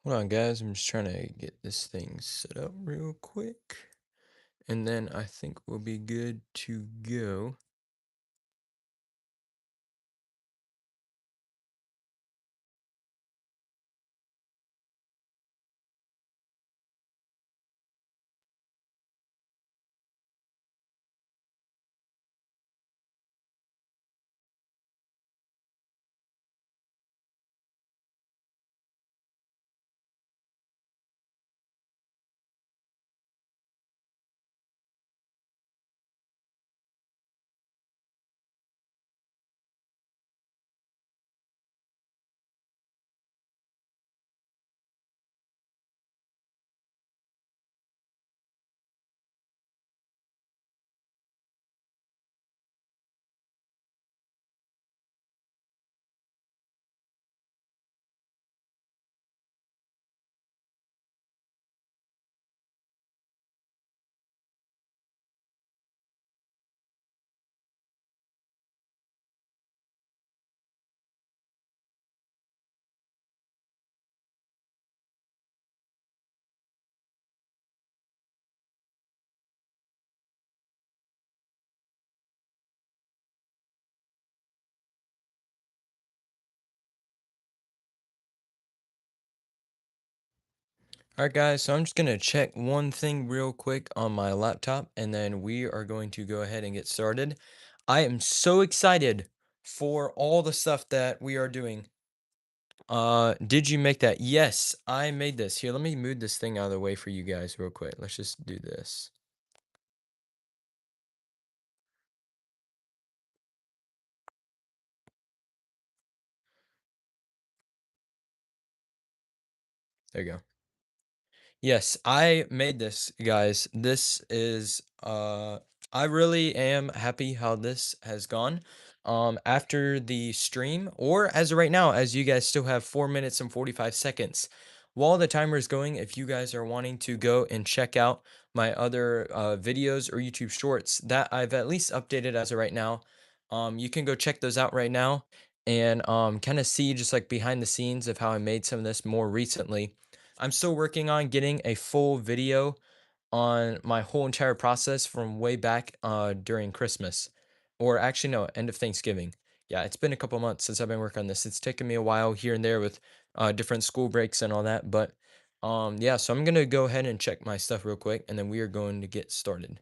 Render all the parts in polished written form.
Hold on, guys. I'm just trying to get this thing set up real quick. And then I think we'll be good to go. All right, guys. So I'm just going to check one thing real quick on my laptop, and then we are going to go ahead and get started. I am so excited for all the stuff that we are doing. Did you make that? Yes, I made this. Here, let me move this thing out of the way for you guys real quick. Let's just do this. There you go. Yes, I made this, guys. This is I really am happy how this has gone. After the stream, or as of right now, as you guys still have 4 minutes and 45 seconds. While the timer is going, if you guys are wanting to go and check out my other videos or YouTube shorts that I've at least updated as of right now, you can go check those out right now and kind of see just like behind the scenes of how I made some of this more recently. I'm still working on getting a full video on my whole entire process from way back during Christmas, or actually no, end of Thanksgiving. Yeah, it's been a couple months since I've been working on this. It's taken me a while here and there with different school breaks and all that, but yeah. So I'm gonna go ahead and check my stuff real quick, and then we are going to get started.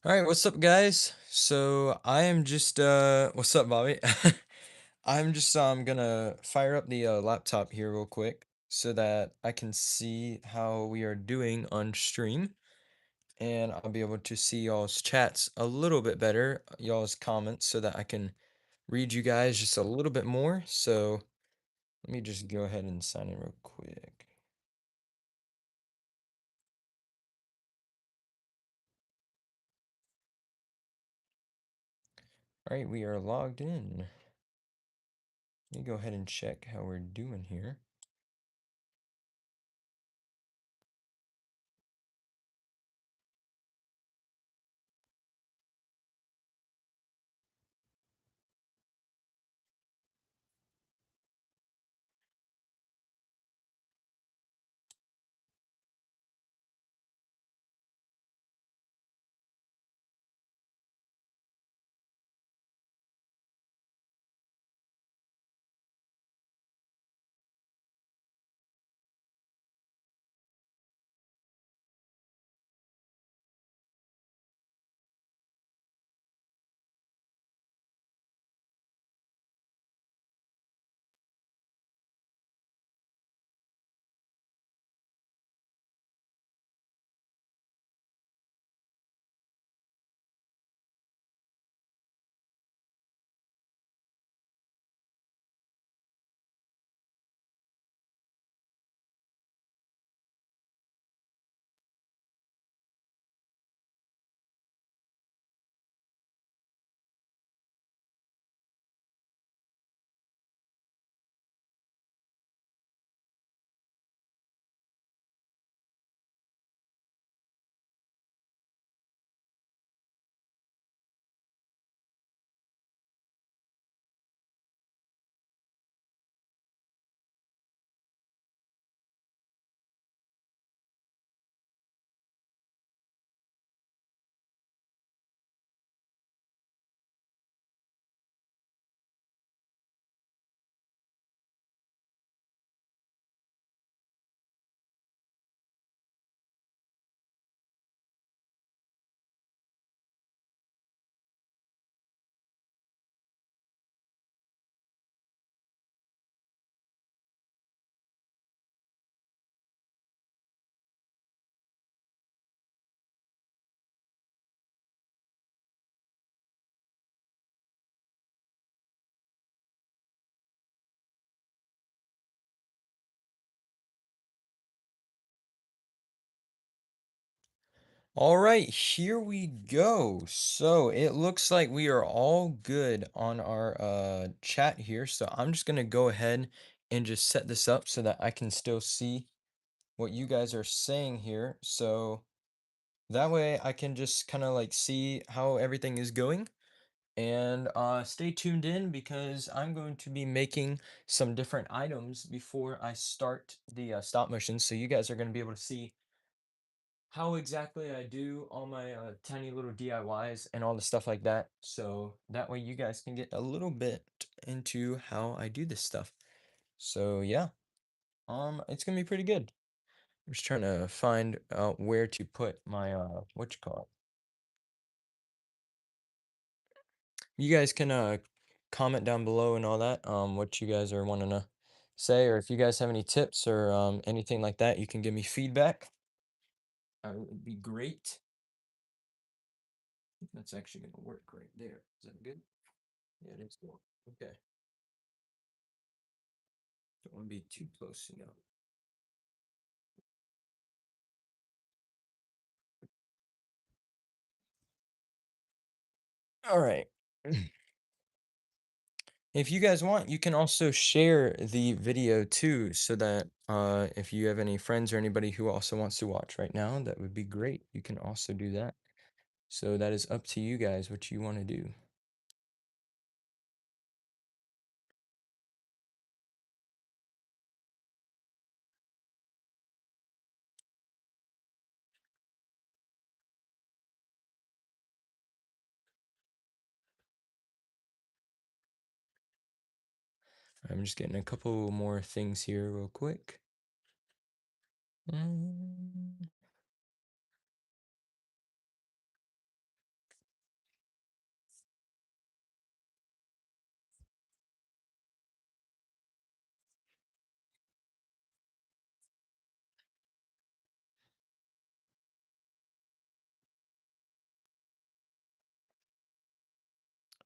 All right, what's up, guys? So I am just what's up, Bobby? I'm just gonna fire up the laptop here real quick so that I can see how we are doing on stream, and I'll be able to see y'all's chats a little bit better, y'all's comments, so that I can read you guys just a little bit more. So let me just go ahead and sign in real quick. All right, we are logged in. Let me go ahead and check how we're doing here. All right, here we go. So it looks like we are all good on our chat here. So I'm just gonna go ahead and just set this up so that I can still see what you guys are saying here. So that way I can just kind of like see how everything is going. And stay tuned in because I'm going to be making some different items before I start the stop motion. So you guys are going to be able to see how exactly I do all my tiny little DIYs and all the stuff like that. So that way you guys can get a little bit into how I do this stuff. So yeah, it's gonna be pretty good. I'm just trying to find out where to put my what you call it. You guys can comment down below and all that what you guys are wanting to say, or if you guys have any tips or anything like that, you can give me feedback. It would be great. That's actually gonna work right there. Is that good? Yeah, it is cool. Okay. Don't want to be too close, you know. All right. If you guys want, you can also share the video too, so that if you have any friends or anybody who also wants to watch right now, that would be great. You can also do that. So that is up to you guys what you want to do. I'm just getting a couple more things here real quick. Mm.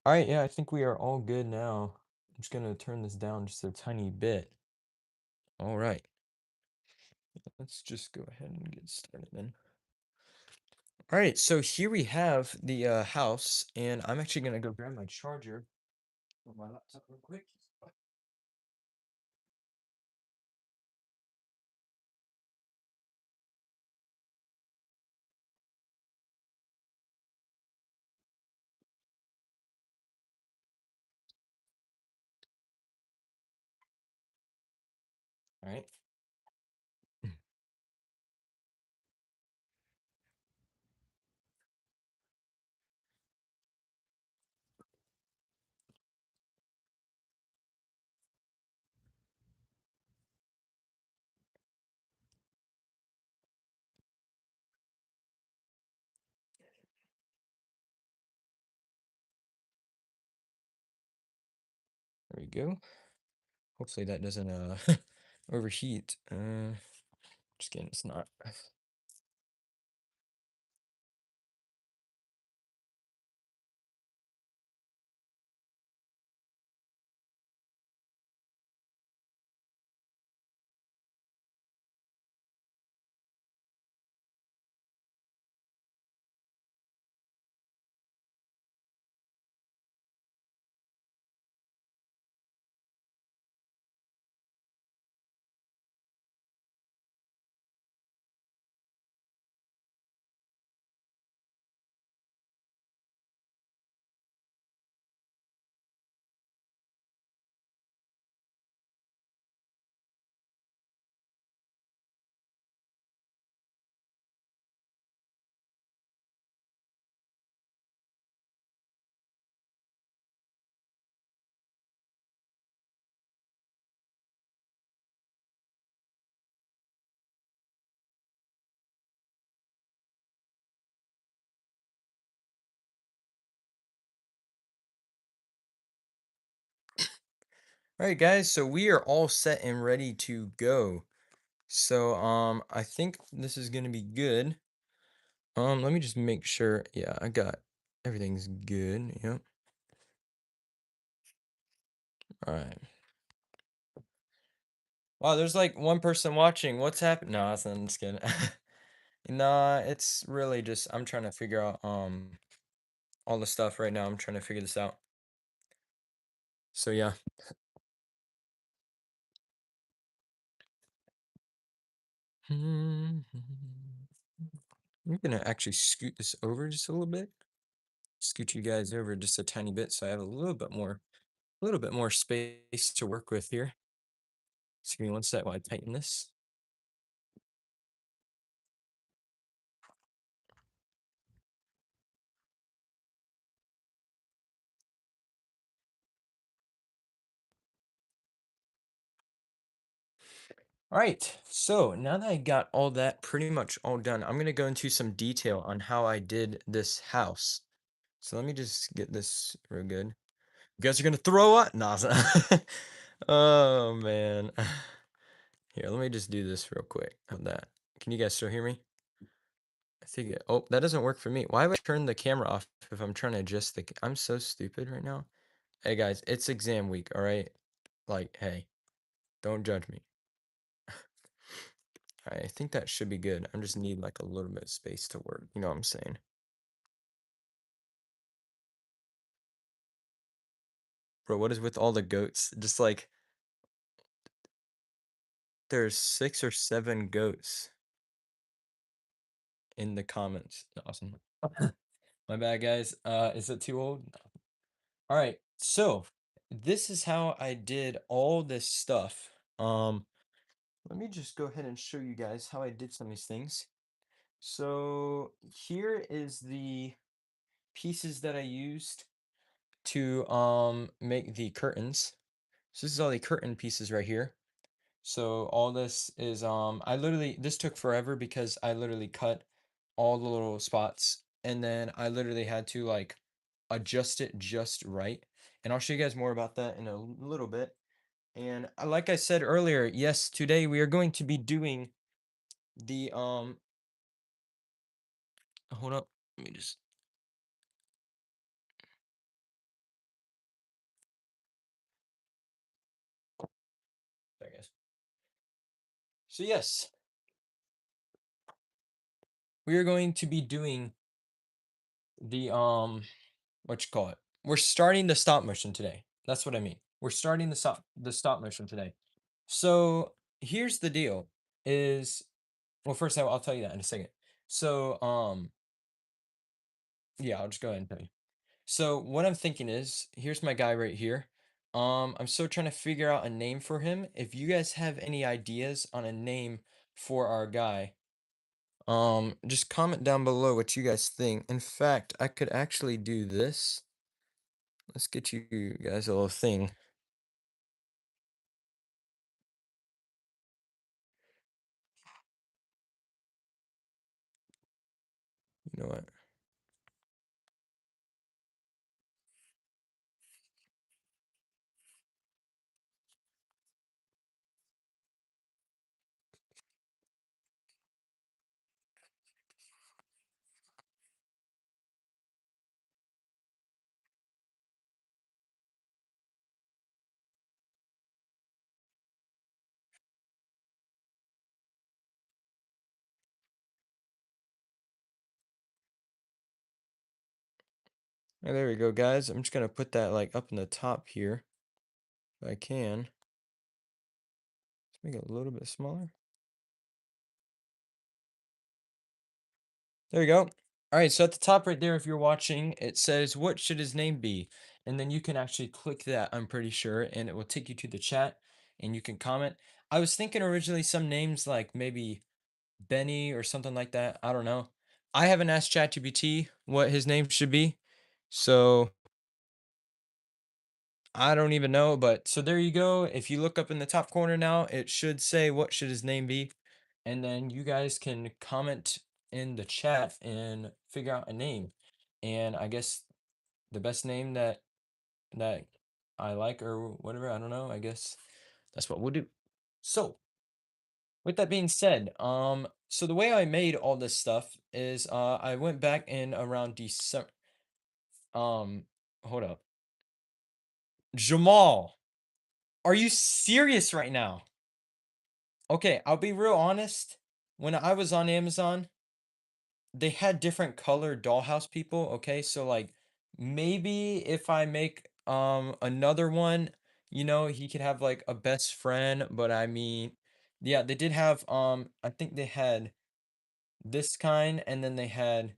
All right, yeah, I think we are all good now. I'm just gonna turn this down just a tiny bit. All right, let's just go ahead and get started then. All right, so here we have the house, and I'm actually gonna go grab my charger on my laptop real quick. All right, there we go. Hopefully that doesn't overheat. Just kidding, it's not. All right, guys, so we are all set and ready to go. So I think this is gonna be good. Let me just make sure. Yeah, I got everything's good. Yep. All right. Wow, there's like one person watching. What's happening? No, that's not. I'm just kidding. Nah, it's really just I'm trying to figure out all the stuff right now. I'm trying to figure this out. So yeah. I'm gonna actually scoot this over just a little bit. Scoot you guys over just a tiny bit so I have a little bit more space to work with here. Just give me one sec while I tighten this. All right, so now that I got all that pretty much all done, I'm gonna go into some detail on how I did this house. So let me just get this real good. You guys are gonna throw up? Nah, oh man. Here, let me just do this real quick. Of that. Can you guys still hear me? I think oh, that doesn't work for me. Why would I turn the camera off if I'm trying to adjust I'm so stupid right now. Hey guys, it's exam week, all right? Like, hey, don't judge me. I think that should be good. I just need like a little bit of space to work. You know what I'm saying? Bro, what is with all the goats? Just like there's 6 or 7 goats in the comments. Awesome. My bad, guys. Is it too old? All right. So this is how I did all this stuff. Let me just go ahead and show you guys how I did some of these things. So here is the pieces that I used to make the curtains. So this is all the curtain pieces right here. So all this is I literally this took forever because I literally cut all the little spots and then I literally had to like adjust it just right. And I'll show you guys more about that in a little bit. And like I said earlier, yes, today we are going to be doing the hold up. Let me just there, guys. So yes, we are going to be doing the what you call it. We're starting the stop motion today. That's what I mean. We're starting the stop motion today. So here's the deal is well first I'll tell you that in a second. So yeah, I'll just go ahead and tell you. So what I'm thinking is here's my guy right here. I'm still trying to figure out a name for him. If you guys have any ideas on a name for our guy, just comment down below what you guys think. In fact, I could actually do this. Let's get you guys a little thing. You know what? Oh, there we go, guys. I'm just gonna put that like up in the top here if I can. Let's make it a little bit smaller. There you go. All right, so at the top right there, if you're watching, it says, "What should his name be?" And then you can actually click that, I'm pretty sure, and it will take you to the chat and you can comment. I was thinking originally some names like maybe Benny or something like that. I don't know. I haven't asked ChatGPT what his name should be, so I don't even know. But so there you go. If you look up in the top corner now, it should say, "What should his name be?" And then you guys can comment in the chat and figure out a name. And I guess the best name that I like or whatever, I don't know, I guess that's what we'll do. So, with that being said, so the way I made all this stuff is I went back in around December. Um, hold up. Jamal, are you serious right now? Okay, I'll be real honest. When I was on Amazon, they had different colored dollhouse people, okay? So like maybe if I make another one, he could have like a best friend, but I mean, yeah, they did have I think they had this kind and then they had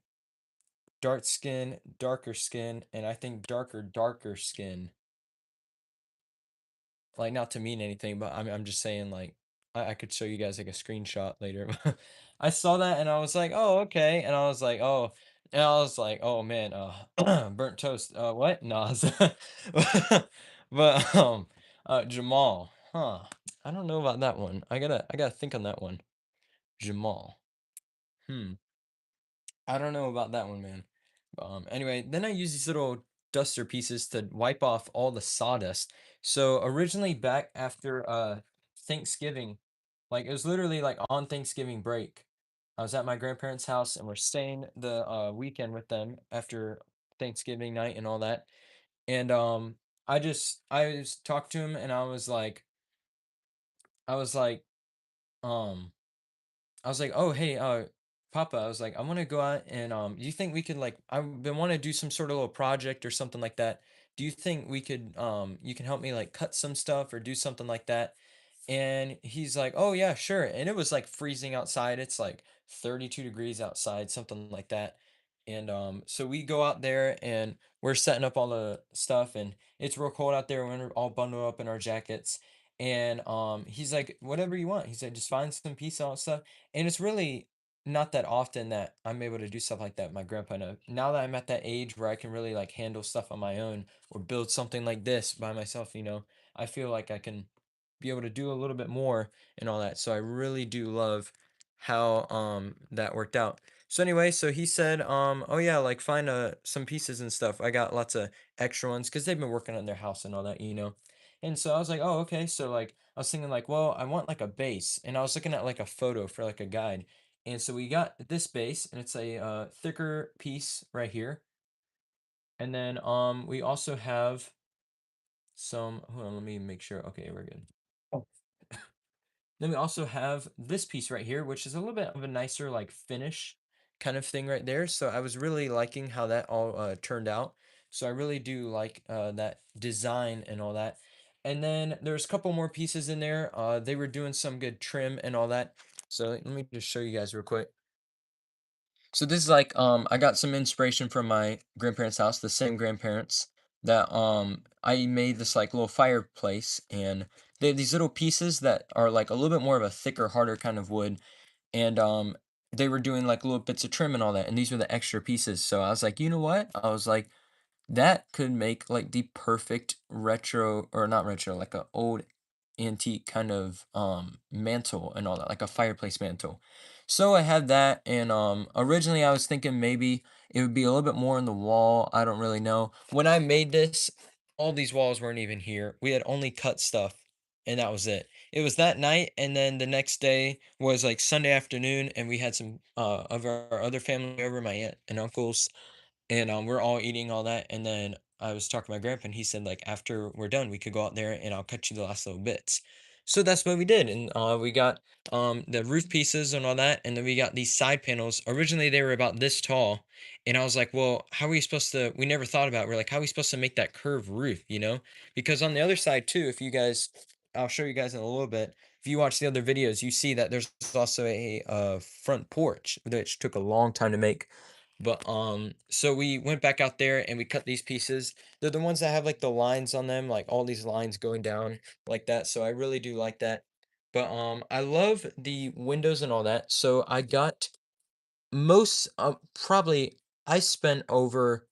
dark skin, darker skin, and I think darker skin. Like, not to mean anything, but I'm just saying, like, I could show you guys like a screenshot later. I saw that and I was like, oh, okay. And I was like, oh, and I was like, oh man, burnt toast. What? Nas. But Jamal, huh? I don't know about that one. I gotta think on that one. Jamal. Hmm. I don't know about that one, man. Anyway, then I use these little duster pieces to wipe off all the sawdust. So originally back after Thanksgiving, like it was literally like on Thanksgiving break. I was at my grandparents' house and we're staying the weekend with them after Thanksgiving night and all that. And I just talked to him and I was like, um I was like, "Oh, hey, Papa," I was like, "I want to go out and do you think we could like I've been want to do some sort of little project or something like that. Do you think we could you can help me like cut some stuff or do something like that?" And he's like, "Oh yeah, sure." And it was like freezing outside. It's like 32 degrees outside, something like that. And so we go out there and we're setting up all the stuff and it's real cold out there. We're all bundled up in our jackets. And he's like, "Whatever you want." He said, "Just find some peace out stuff." And it's really not that often that I'm able to do stuff like that with my grandpa. Now that I'm at that age where I can really like handle stuff on my own or build something like this by myself, I feel like I can be able to do a little bit more and all that. So I really do love how that worked out. So anyway, so he said, oh yeah, like find some pieces and stuff. I got lots of extra ones because they've been working on their house and all that. And so I was like, oh, okay. So like I was thinking like, well, I want like a base. And I was looking at like a photo for like a guide. And so we got this base and it's a thicker piece right here. And then we also have some, hold on, let me make sure. Okay, we're good. Then we also have this piece right here, which is a little bit of a nicer like finish kind of thing right there. So I was really liking how that all turned out. So I really do like that design and all that. And then there's a couple more pieces in there. They were doing some good trim and all that. So let me just show you guys real quick. So this is like I got some inspiration from my grandparents' house, the same grandparents that I made this like little fireplace and they have these little pieces that are like a little bit more of a thicker, harder kind of wood and they were doing like little bits of trim and all that and these were the extra pieces. So I was like, "You know what?" I was like, that could make like the perfect retro or not retro, like a old antique kind of mantle and all that, like a fireplace mantle. So I had that and originally I was thinking maybe it would be a little bit more on the wall. I don't really know. When I made this, all these walls weren't even here. We had only cut stuff and that was it. It was that night and then the next day was like Sunday afternoon and we had some of our other family over, my aunt and uncles and, we're all eating all that, and then I was talking to my grandpa, and he said, like, "After we're done, we could go out there, and I'll cut you the last little bits." So that's what we did, and, we got, the roof pieces and all that, and then we got these side panels. Originally, they were about this tall, and I was like, "Well, how are we supposed to" we never thought about it. We're like, "How are we supposed to make that curved roof?" You know? Because on the other side too, if you guys I'll show you guys in a little bit. If you watch the other videos, you see that there's also a, front porch, which took a long time to make. But so we went back out there and we cut these pieces. They're the ones that have like the lines on them, like all these lines going down like that. So I really do like that. But I love the windows and all that. So I got most probably I spent over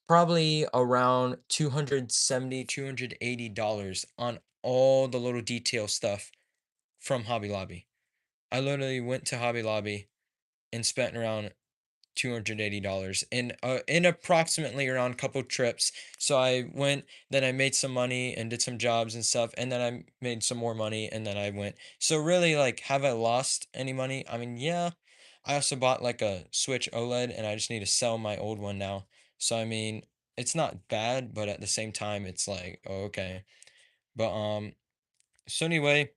probably around 270, $280 on all the little detail stuff from Hobby Lobby. I literally went to Hobby Lobby and spent around $280 in approximately around a couple trips. So I went, then I made some money and did some jobs and stuff, and then I made some more money and then I went. So really like have I lost any money? I mean, yeah. I also bought like a Switch OLED and I just need to sell my old one now. So I mean, it's not bad, but at the same time it's like, oh, okay. But so anyway,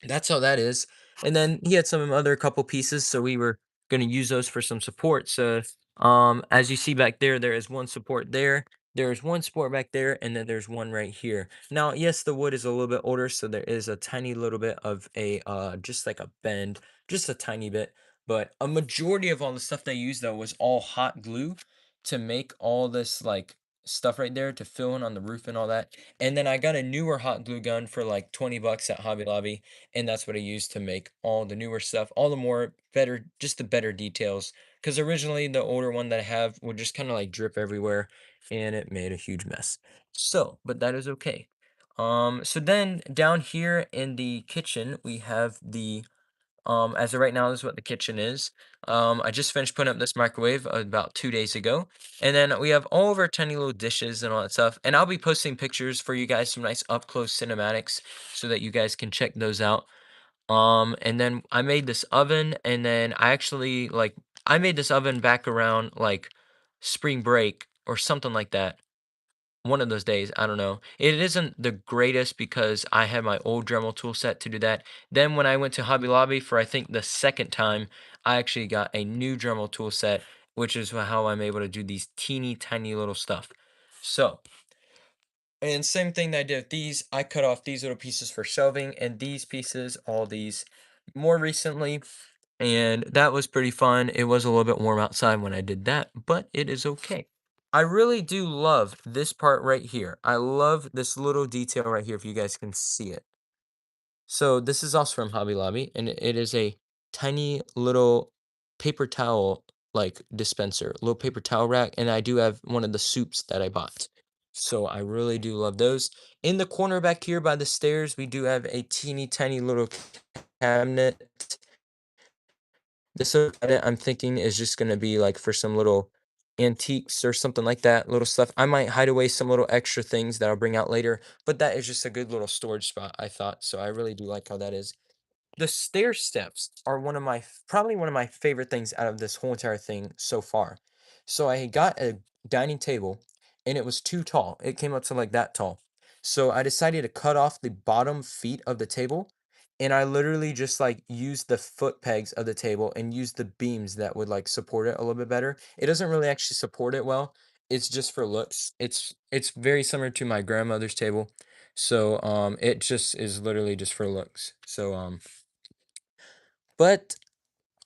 that's how that is. And then he had some other couple pieces, so we were gonna use those for some support. So, as you see back there, there is one support there. There's one support back there, and then there's one right here. Now, yes, the wood is a little bit older, so there is a tiny little bit of a just like a bend, just a tiny bit. But a majority of all the stuff they used though was all hot glue to make all this like stuff right there to fill in on the roof and all that. And then I got a newer hot glue gun for like 20 bucks at Hobby Lobby, and that's what I used to make all the newer stuff, all the more better, just the better details. Because originally the older one that I have would just kind of like drip everywhere, and it made a huge mess. So, but that is okay. So then down here in the kitchen, we have the as of right now, this is what the kitchen is. I just finished putting up this microwave about 2 days ago. And then we have all of our tiny little dishes and all that stuff. And I'll be posting pictures for you guys, some nice up close cinematics so that you guys can check those out. And then I made this oven, and then I made this oven back around like spring break or something like that. One of those days, I don't know. It isn't the greatest because I had my old Dremel tool set to do that. Then when I went to Hobby Lobby for I think the second time, I actually got a new Dremel tool set, which is how I'm able to do these teeny tiny little stuff. So, and same thing that I did with these, I cut off these little pieces for shelving and these pieces, all these more recently, and that was pretty fun. It was a little bit warm outside when I did that, but it is okay. I really do love this part right here. I love this little detail right here, if you guys can see it. So this is also from Hobby Lobby, and it is a tiny little paper towel like dispenser, little paper towel rack, and I do have one of the soups that I bought. So I really do love those. In the corner back here by the stairs, we do have a teeny tiny little cabinet. This little cabinet I'm thinking is just gonna be like for some little antiques or something like that, little stuff. I might hide away some little extra things that I'll bring out later, but that is just a good little storage spot, I thought. So I really do like how that is. The stair steps are probably one of my favorite things out of this whole entire thing so far. So I got a dining table and it was too tall. It came up to like that tall. So I decided to cut off the bottom feet of the table, and I literally just like used the foot pegs of the table and used the beams that would like support it a little bit better. It doesn't really actually support it well. It's just for looks. It's very similar to my grandmother's table. So it just is literally just for looks. So but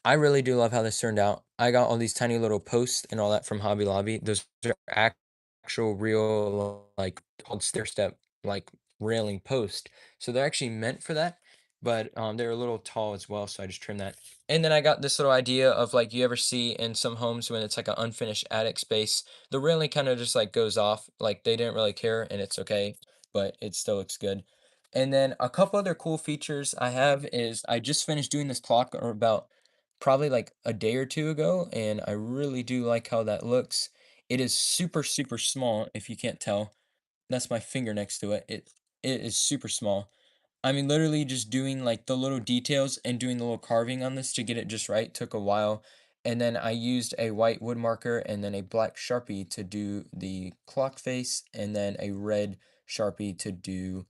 I really do love how this turned out. I got all these tiny little posts and all that from Hobby Lobby. Those are actual real like called stair step like railing post. So they're actually meant for that. But they're a little tall as well, so I just trimmed that. And then I got this little idea of like you ever see in some homes when it's like an unfinished attic space, the railing kind of just like goes off, like they didn't really care and it's okay, but it still looks good. And then a couple other cool features I have is I just finished doing this clock or about probably like a day or two ago, and I really do like how that looks. It is super, super small, if you can't tell. That's my finger next to it. It is super small. I mean, literally just doing like the little details and doing the little carving on this to get it just right took a while. And then I used a white wood marker and then a black Sharpie to do the clock face, and then a red Sharpie to do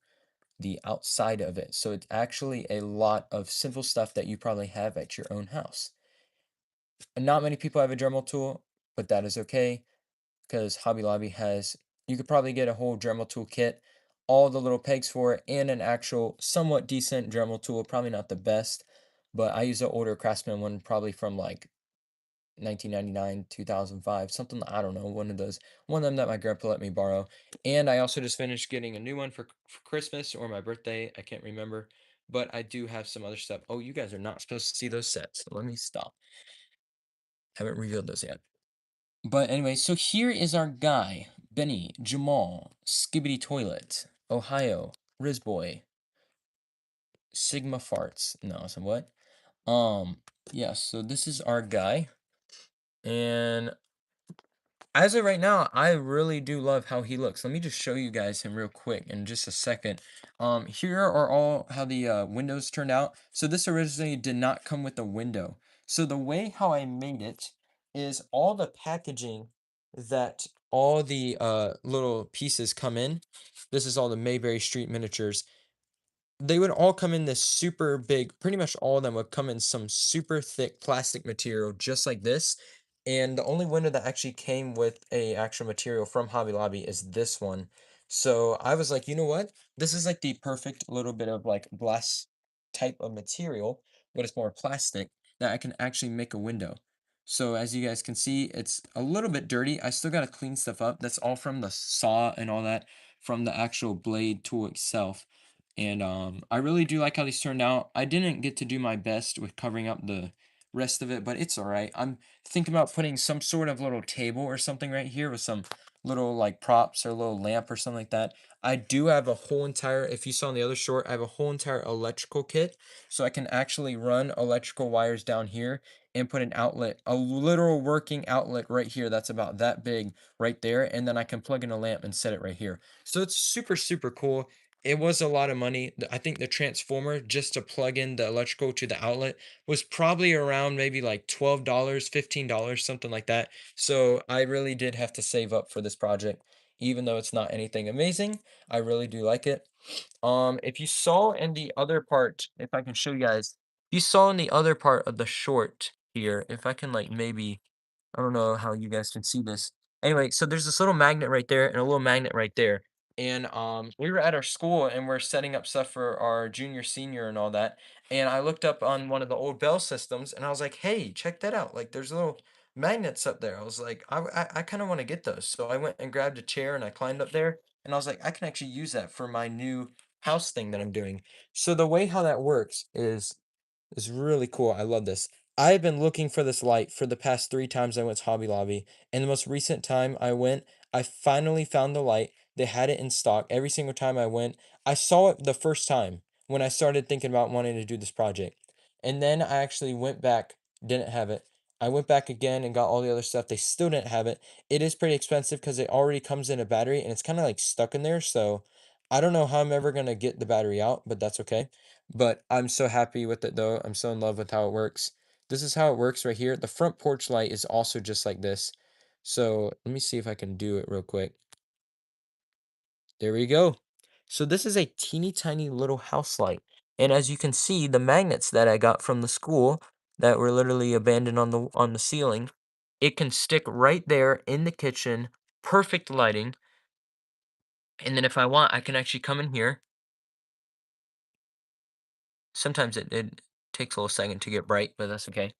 the outside of it. So it's actually a lot of simple stuff that you probably have at your own house. And not many people have a Dremel tool, but that is okay because Hobby Lobby has, you could probably get a whole Dremel tool kit, all the little pegs for it, and an actual somewhat decent Dremel tool. Probably not the best, but I use the older Craftsman one, probably from like 1999, 2005, something, I don't know, one of them that my grandpa let me borrow. And I also just finished getting a new one for Christmas or my birthday. I can't remember, but I do have some other stuff. Oh, you guys are not supposed to see those sets. Let me stop. Haven't revealed those yet. But anyway, so here is our guy, Benny, Jamal, Skibbity Toilet, Ohio, Rizboy, Sigma Farts. No, some what? Yeah, so this is our guy. And as of right now, I really do love how he looks. Let me just show you guys him real quick in just a second. Here are all how the windows turned out. So this originally did not come with a window. So the way how I made it is all the packaging that all the little pieces come in. This is all the Mayberry Street miniatures. they would all come in this super big, pretty much all of them would come in some super thick plastic material just like this. And the only window that actually came with a actual material from Hobby Lobby is this one. So I was like, you know what? This is like the perfect little bit of like glass type of material, but it's more plastic that I can actually make a window. So as you guys can see, it's a little bit dirty. I still got to clean stuff up. That's all from the saw and all that from the actual blade tool itself. And I really do like how these turned out. I didn't get to do my best with covering up the rest of it, but it's all right. I'm thinking about putting some sort of little table or something right here with some little like props or a little lamp or something like that. I do have a whole entire, if you saw in the other short, I have a whole entire electrical kit. So I can actually run electrical wires down here and put an outlet, a literal working outlet right here that's about that big right there. And then I can plug in a lamp and set it right here. So it's super, super cool. It was a lot of money. I think the transformer just to plug in the electrical to the outlet was probably around maybe like $12, $15, something like that. So I really did have to save up for this project. Even though it's not anything amazing, I really do like it. If you saw in the other part, if I can show you guys, you saw in the other part of the short here, if I can like maybe I don't know how you guys can see this. Anyway, so there's this little magnet right there and a little magnet right there. And we were at our school and we're setting up stuff for our junior, senior, and all that. And I looked up on one of the old Bell systems and I was like, hey, check that out. Like there's little magnets up there. I was like, I kind of want to get those. So I went and grabbed a chair and I climbed up there and I was like, I can actually use that for my new house thing that I'm doing. So the way how that works is really cool. I love this. I've been looking for this light for the past 3 times I went to Hobby Lobby, and the most recent time I went, I finally found the light. They had it in stock every single time I went. I saw it the first time when I started thinking about wanting to do this project. And then I actually went back, didn't have it. I went back again and got all the other stuff. They still didn't have it. It is pretty expensive because it already comes in a battery and it's kind of like stuck in there. So I don't know how I'm ever going to get the battery out, but that's okay. But I'm so happy with it though. I'm so in love with how it works. This is how it works right here. The front porch light is also just like this. So let me see if I can do it real quick. There we go. So this is a teeny tiny little house light. And as you can see, the magnets that I got from the school that were literally abandoned on the ceiling, it can stick right there in the kitchen, perfect lighting. And then if I want, I can actually come in here. Sometimes it takes a little second to get bright, but that's okay.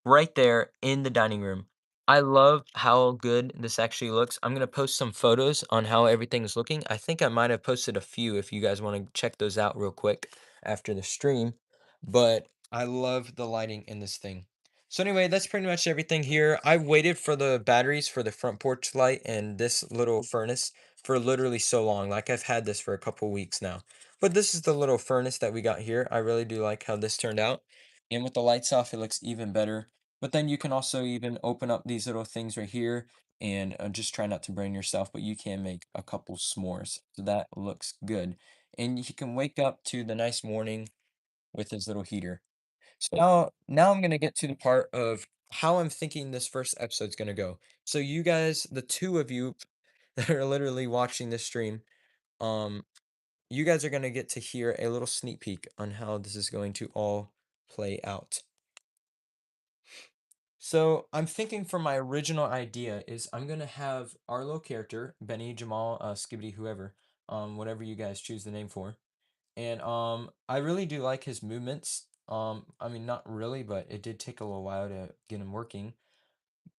Right there in the dining room. I love how good this actually looks. I'm gonna post some photos on how everything is looking. I think I might have posted a few if you guys want to check those out real quick after the stream. But I love the lighting in this thing. So anyway, that's pretty much everything here. I waited for the batteries for the front porch light and this little furnace for literally so long. Like I've had this for a couple weeks now. But this is the little furnace that we got here. I really do like how this turned out. And with the lights off, it looks even better. But then you can also even open up these little things right here and just try not to burn yourself, but you can make a couple s'mores. So that looks good. And you can wake up to the nice morning with this little heater. So now I'm gonna get to the part of how I'm thinking this first episode's gonna go. So you guys, the two of you that are literally watching this stream, um, you guys are gonna get to hear a little sneak peek on how this is going to all play out. So I'm thinking for my original idea is I'm gonna have our little character, Benny, Jamal, Skibbity, whoever, whatever you guys choose the name for. And I really do like his movements. I mean not really, but it did take a little while to get him working.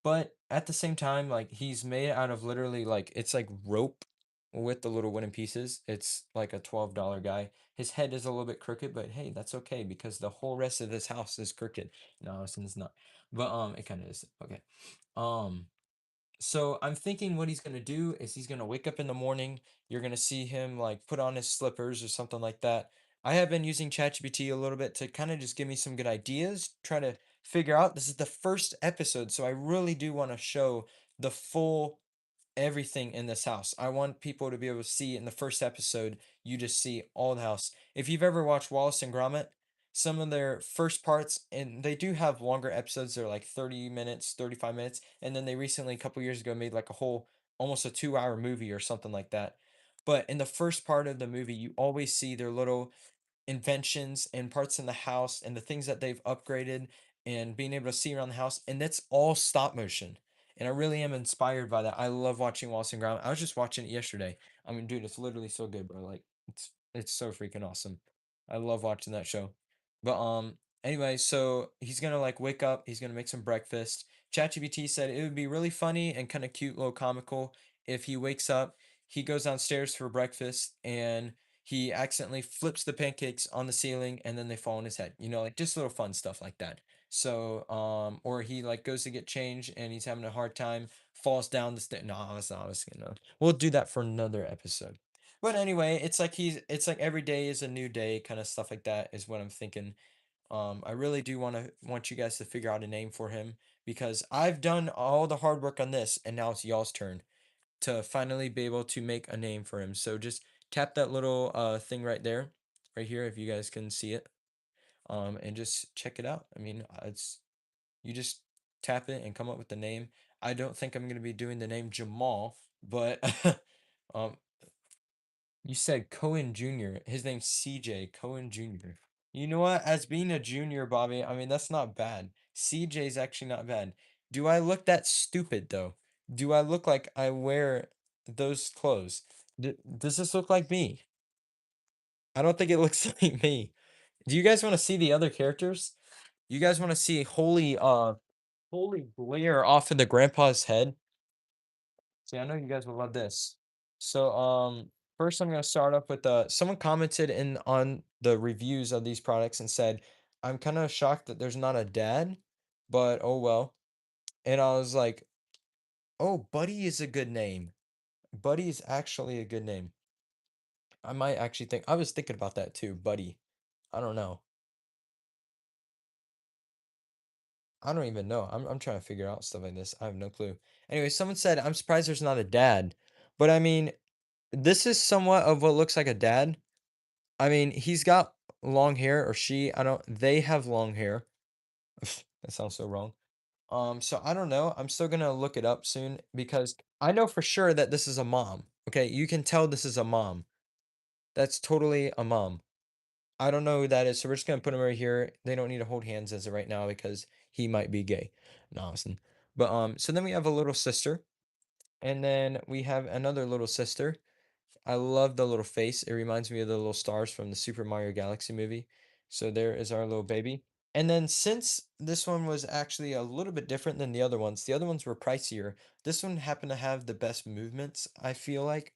But at the same time, like he's made out of literally like it's like rope with the little wooden pieces. It's like a $12 guy. His head is a little bit crooked, but hey, that's okay because the whole rest of this house is crooked. No, it's not. But it kind of is. Okay. Um so I'm thinking what he's gonna do is he's gonna wake up in the morning. You're gonna see him like put on his slippers or something like that. I have been using ChatGPT a little bit to kind of just give me some good ideas, try to figure out. This is the first episode, so I really do want to show the full everything in this house. I want people to be able to see in the first episode, you just see all the house. If you've ever watched Wallace and Gromit, some of their first parts, and they do have longer episodes, they're like 30 minutes, 35 minutes, and then they recently, a couple years ago, made like a whole, almost a 2 hour movie or something like that. But in the first part of the movie, you always see their little inventions and parts in the house and the things that they've upgraded and being able to see around the house. And that's all stop motion. And I really am inspired by that. I love watching Wallace and Gromit. I was just watching it yesterday. I mean, dude, it's literally so good, bro. Like, it's so freaking awesome. I love watching that show. But anyway, so he's gonna like wake up, he's gonna make some breakfast. ChatGPT said it would be really funny and kind of cute, little comical if he wakes up, he goes downstairs for breakfast, and he accidentally flips the pancakes on the ceiling and then they fall on his head. You know, like just little fun stuff like that. So, or he like goes to get changed and he's having a hard time, falls down the stairs. No, that's not. I was gonna. We'll do that for another episode. But anyway, it's like every day is a new day, kind of stuff like that is what I'm thinking. I really do want you guys to figure out a name for him because I've done all the hard work on this, and now it's y'all's turn to finally be able to make a name for him. So just tap that little thing right there, right here, if you guys can see it, and just check it out. I mean, it's you just tap it and come up with the name. I don't think I'm gonna be doing the name Jamal, but um, you said Cohen Jr. His name's CJ Cohen Jr. You know what? As being a junior, Bobby, I mean, that's not bad. CJ's actually not bad. Do I look that stupid, though? Do I look like I wear those clothes? Does this look like me? I don't think it looks like me. Do you guys want to see the other characters? You guys want to see holy glare off of the grandpa's head? See, I know you guys will love this. So, first I'm gonna start up with someone commented in on the reviews of these products and said, "I'm kind of shocked that there's not a dad, but oh well." And I was like, "Oh, Buddy is a good name. Buddy is actually a good name. I might actually think I was thinking about that too, Buddy. I don't know. I don't even know. I'm trying to figure out stuff like this. I have no clue. Anyway, someone said, "I'm surprised there's not a dad." But I mean, this is somewhat of what looks like a dad. I mean, he's got long hair, or she, I don't, they have long hair. That sounds so wrong. So I don't know. I'm still gonna look it up soon because I know for sure that this is a mom. Okay, you can tell this is a mom. That's totally a mom. I don't know who that is, so we're just gonna put him right here. They don't need to hold hands as of right now because he might be gay. No, listen. But so then we have a little sister, and then we have another little sister. I love the little face. It reminds me of the little stars from the Super Mario Galaxy movie. So there is our little baby. And then since this one was actually a little bit different than the other ones were pricier. This one happened to have the best movements, I feel like,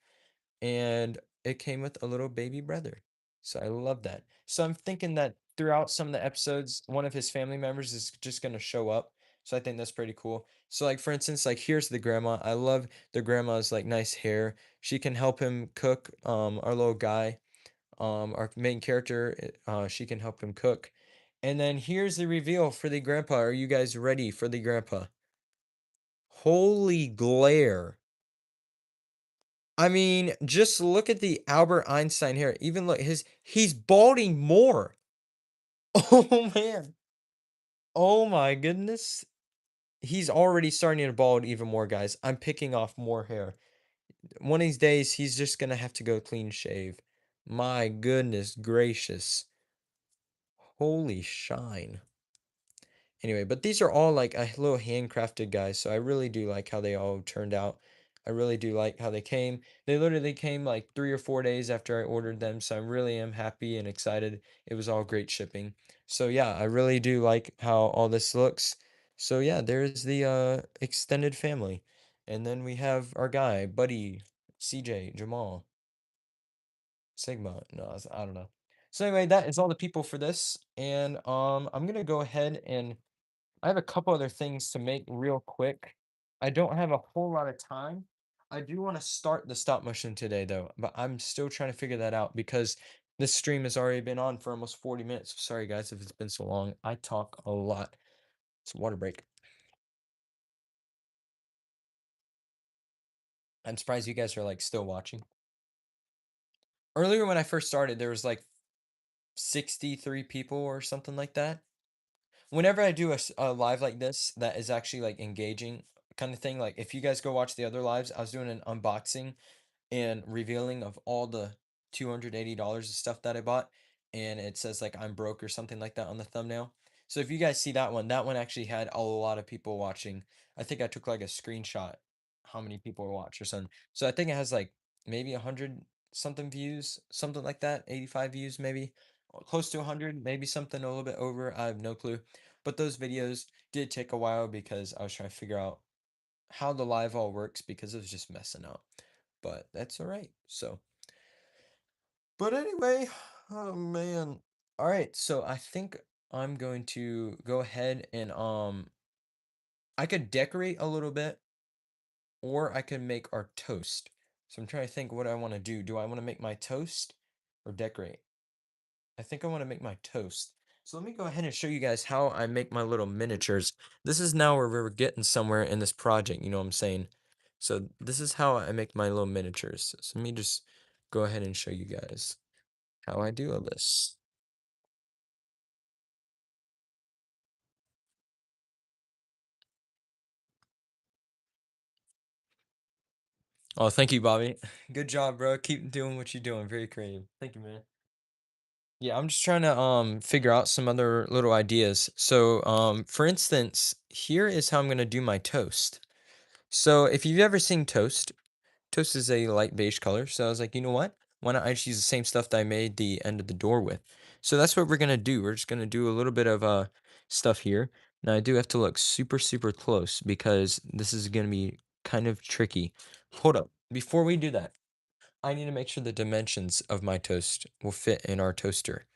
and it came with a little baby brother. So I love that. So I'm thinking that throughout some of the episodes, one of his family members is just going to show up. So I think that's pretty cool. So like for instance, like here's the grandma. I love the grandma's like nice hair. She can help him cook. Our little guy, our main character, she can help him cook. And then here's the reveal for the grandpa. Are you guys ready for the grandpa? Holy glare. I mean, just look at the Albert Einstein here. Even look, he's balding more. Oh man. Oh my goodness. He's already starting to bald even more, guys. I'm picking off more hair. One of these days, he's just gonna have to go clean shave. My goodness gracious. Holy shine. Anyway, but these are all like a little handcrafted guys, so I really do like how they all turned out. I really do like how they came. They literally came like 3 or 4 days after I ordered them, so I really am happy and excited. It was all great shipping. So yeah, I really do like how all this looks. So yeah, there's the extended family. And then we have our guy, Buddy, CJ, Jamal, Sigma. No, I don't know. So anyway, that is all the people for this. And I'm gonna go ahead and I have a couple other things to make real quick. I don't have a whole lot of time. I do want to start the stop motion today though, but I'm still trying to figure that out because this stream has already been on for almost 40 minutes. Sorry guys if it's been so long. I talk a lot. It's a water break. I'm surprised you guys are like still watching. Earlier when I first started, there was like 63 people or something like that. Whenever I do a live like this that is actually like engaging kind of thing, like if you guys go watch the other lives, I was doing an unboxing and revealing of all the $280 of stuff that I bought. and it says like I'm broke or something like that on the thumbnail. So if you guys see that one actually had a lot of people watching. I think I took like a screenshot how many people watch or something. So I think it has like maybe 100 something views, something like that, 85 views maybe, or close to 100, maybe something a little bit over. I have no clue. But those videos did take a while because I was trying to figure out how the live all works because it was just messing up. But that's all right. So, but anyway, oh man. All right, so I think I'm going to go ahead and I could decorate a little bit or I could make our toast. So I'm trying to think what I want to do. Do I want to make my toast or decorate? I think I want to make my toast. So let me go ahead and show you guys how I make my little miniatures. This is now where we're getting somewhere in this project, you know what I'm saying? So this is how I make my little miniatures. So let me just go ahead and show you guys how I do all this. Oh, thank you, Bobby. Good job, bro. Keep doing what you're doing. Very creative. Thank you, man. Yeah, I'm just trying to figure out some other little ideas. So, for instance, here is how I'm gonna do my toast. So, if you've ever seen toast, toast is a light beige color. So I was like, you know what? Why not I just use the same stuff that I made the end of the door with? So that's what we're gonna do. We're just gonna do a little bit of stuff here. Now I do have to look super, super close because this is gonna be kind of tricky. Hold up. Before we do that, I need to make sure the dimensions of my toast will fit in our toaster.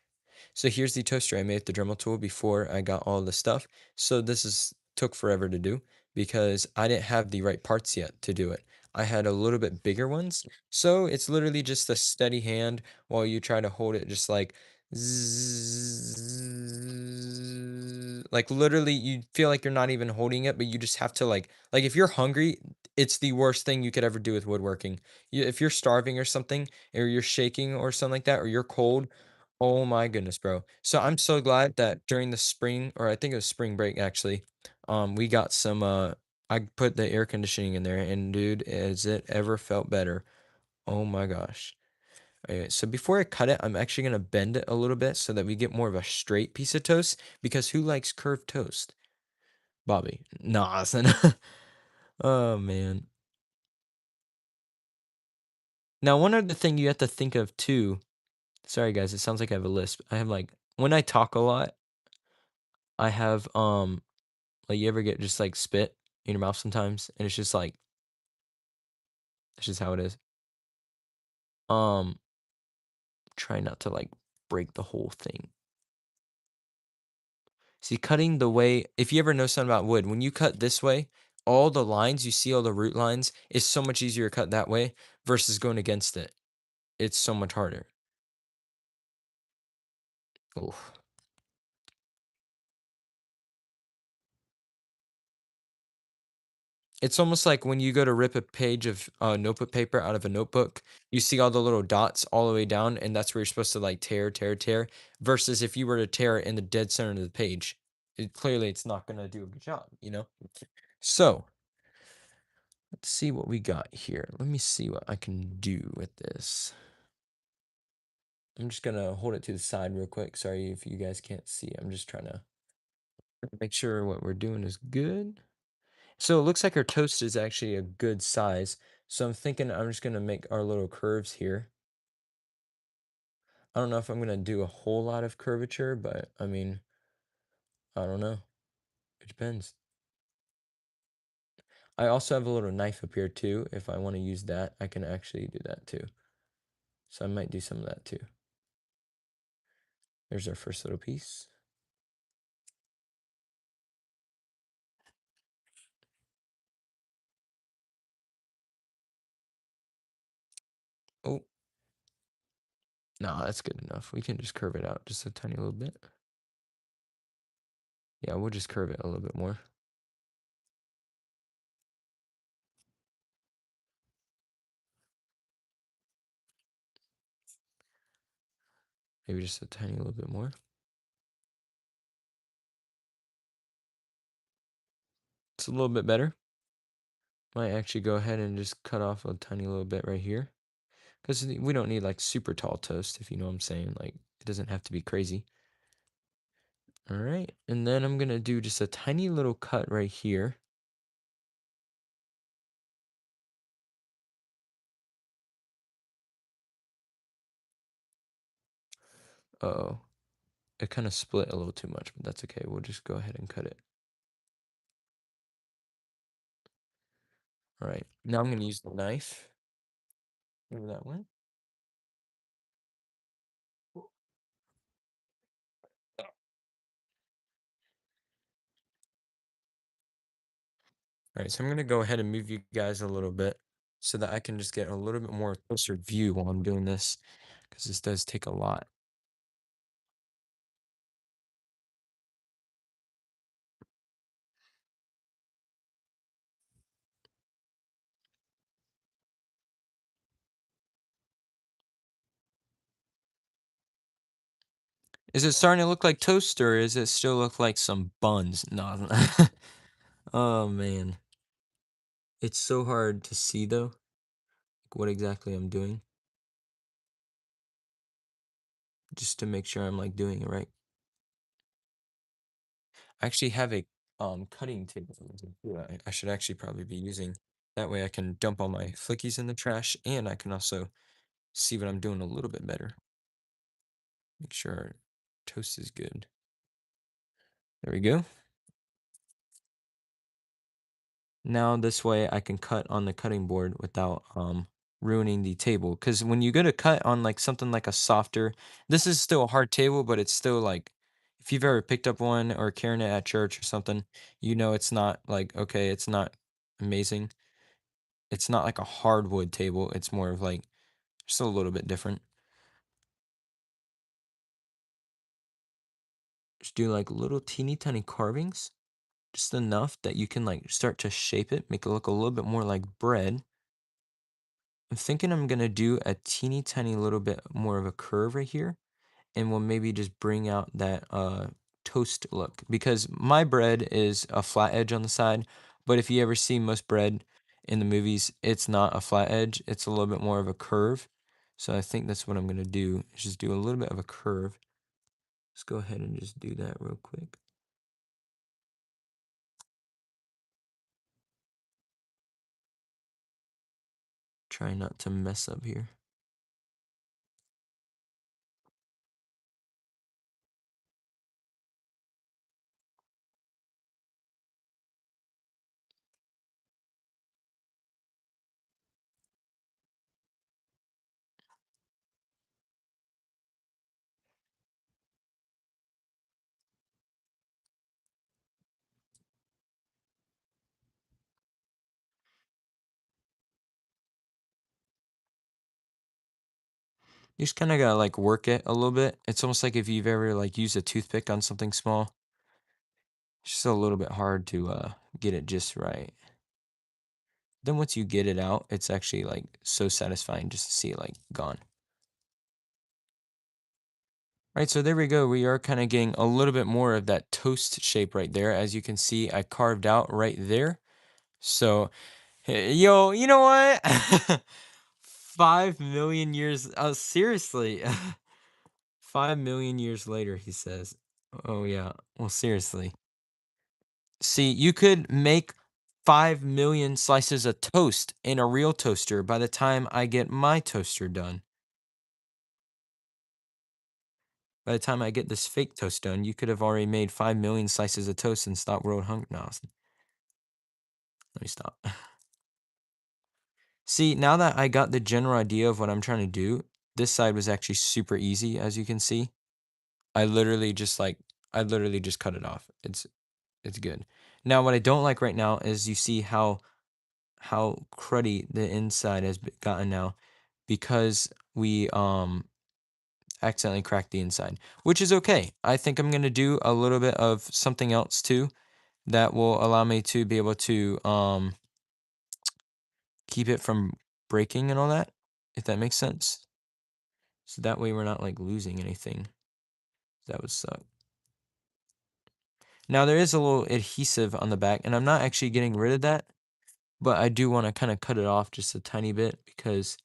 So here's the toaster I made with the Dremel tool before I got all the stuff. So this is took forever to do because I didn't have the right parts yet to do it. I had a little bit bigger ones. So it's literally just a steady hand while you try to hold it just like zzzz. Like literally you feel like you're not even holding it, but you just have to like if you're hungry, it's the worst thing you could ever do with woodworking. If you're starving or something, or you're shaking or something like that, or you're cold, oh my goodness, bro. So I'm so glad that during the spring, or I think it was spring break actually, we got some I put the air conditioning in there and dude, has it ever felt better? Oh my gosh. Okay, so before I cut it, I'm actually gonna bend it a little bit so that we get more of a straight piece of toast because who likes curved toast? Bobby. Nah, son. Oh man. Now one other thing you have to think of too. Sorry guys, it sounds like I have a lisp. I have like when I talk a lot, I have like, you ever get just, like, spit in your mouth sometimes, and it's just, like it's just how it is? Um, try not to, like, break the whole thing. See, cutting the way if you ever know something about wood, when you cut this way, all the lines, you see all the root lines, it's so much easier to cut that way versus going against it. It's so much harder. Oof. It's almost like when you go to rip a page of, notebook paper out of a notebook, you see all the little dots all the way down, and that's where you're supposed to, like, tear, tear, tear, versus if you were to tear it in the dead center of the page, clearly, it's not gonna do a good job, you know? So, let's see what we got here. Let me see what I can do with this. I'm just gonna hold it to the side real quick. Sorry if you guys can't see. I'm just trying to make sure what we're doing is good. So it looks like our toast is actually a good size. So I'm thinking I'm just gonna make our little curves here. I don't know if I'm gonna do a whole lot of curvature, but I mean, I don't know. It depends. I also have a little knife up here too. If I want to use that, I can actually do that too. So I might do some of that too. There's our first little piece. Oh, no, that's good enough. We can just curve it out just a tiny little bit. Yeah, we'll just curve it a little bit more. Maybe just a tiny little bit more. It's a little bit better. Might actually go ahead and just cut off a tiny little bit right here. because we don't need like super tall toast, if you know what I'm saying. Like it doesn't have to be crazy. All right, and then I'm gonna do just a tiny little cut right here. Oh, it kind of split a little too much, but that's okay. We'll just go ahead and cut it. All right, now I'm gonna use the knife. Wherever that went. All right, so I'm gonna go ahead and move you guys a little bit so that I can just get a little bit more closer view while I'm doing this, because this does take a lot. Is it starting to look like toast or is it still look like some buns? No. Oh man. It's so hard to see though, like what exactly I'm doing, just to make sure I'm like doing it right. I actually have a cutting table too. I should actually probably be using. That way I can dump all my flickies in the trash and I can also see what I'm doing a little bit better. Make sure our toast is good. There we go. Now this way I can cut on the cutting board without ruining the table. Because when you go to cut on like something like a softer, this is still a hard table, but it's still like, if you've ever picked up one or carrying it at church or something, you know it's not like, okay, it's not amazing. It's not like a hardwood table. It's more of like just a little bit different. Just do like little teeny tiny carvings, just enough that you can like start to shape it, make it look a little bit more like bread. I'm thinking I'm gonna do a teeny tiny little bit more of a curve right here, and we'll maybe just bring out that toast look, because my bread is a flat edge on the side, but if you ever see most bread in the movies, it's not a flat edge, it's a little bit more of a curve. So I think that's what I'm gonna do, is just do a little bit of a curve. Let's go ahead and just do that real quick. Try not to mess up here. You just kind of gotta like work it a little bit. It's almost like if you've ever like used a toothpick on something small. It's just a little bit hard to get it just right. Then once you get it out, it's actually like so satisfying just to see it like gone. Right, so there we go. We are kind of getting a little bit more of that toast shape right there. As you can see, I carved out right there. So, yo, you know what? 5 million years. Oh, seriously. 5 million years later, he says. Oh, yeah. Well, seriously. See, you could make 5 million slices of toast in a real toaster by the time I get my toaster done. By the time I get this fake toast done, you could have already made 5 million slices of toast and stop world hunger. No, let me stop. See, now that I got the general idea of what I'm trying to do, this side was actually super easy, as you can see. I literally just like, I literally just cut it off. It's good. Now, what I don't like right now is you see how cruddy the inside has gotten now, because we accidentally cracked the inside, which is okay. I think I'm gonna do a little bit of something else too that will allow me to be able to keep it from breaking and all that, if that makes sense. So that way we're not like losing anything. That would suck. Now there is a little adhesive on the back, and I'm not actually getting rid of that, but I do want to kind of cut it off just a tiny bit because